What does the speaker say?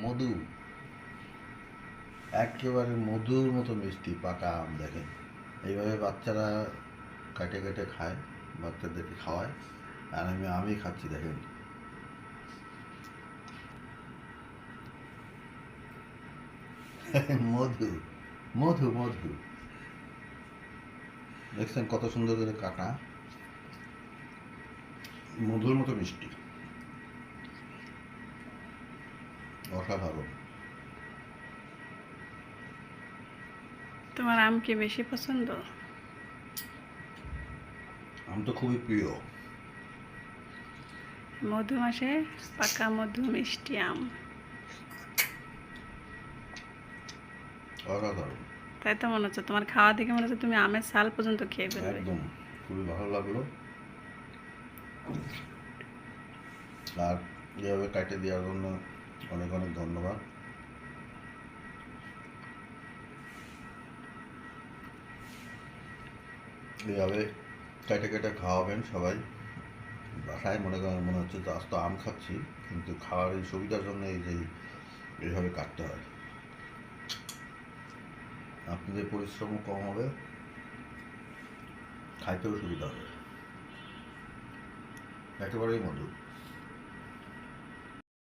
মধু, একেবারে মধুর মতো মিষ্টি পাকা আম। দেখেন এইভাবে বাচ্চারা কাটে কেটে খায়, বাচ্চাদেরকে খাওয়ায়, আর আমি খাচ্ছি। দেখেন মধু মধু মধু, দেখছেন কত সুন্দর করে কাটা, মধুর মতো মিষ্টি, অসাধারণ। তোমার আম কি বেশি পছন্দ? আম তো খুবই প্রিয়। মধু মাসে পাকা মধু মিষ্টি আম, অসাধারণ। তাই তো মনে হচ্ছে তোমার খাওয়া দেখে মনে হচ্ছে তুমি আমের ছাল পর্যন্ত খেয়ে ফেলবে। একদম খুবই ভালো লাগলো। আর এভাবে কাটে দেওয়ার জন্য অনেক অনেক ধন্যবাদ। এইভাবে কেটে কেটে খাওয়াবেন সবাই বাসায়। মনে হচ্ছে যে আজ তো আম খাচ্ছি, কিন্তু খাওয়ার এই সুবিধার জন্য এই যে এইভাবে কাটতে হয়। আপনাদের পরিশ্রমও কম হবে, খাইতেও সুবিধা হবে, একেবারেই মধুর।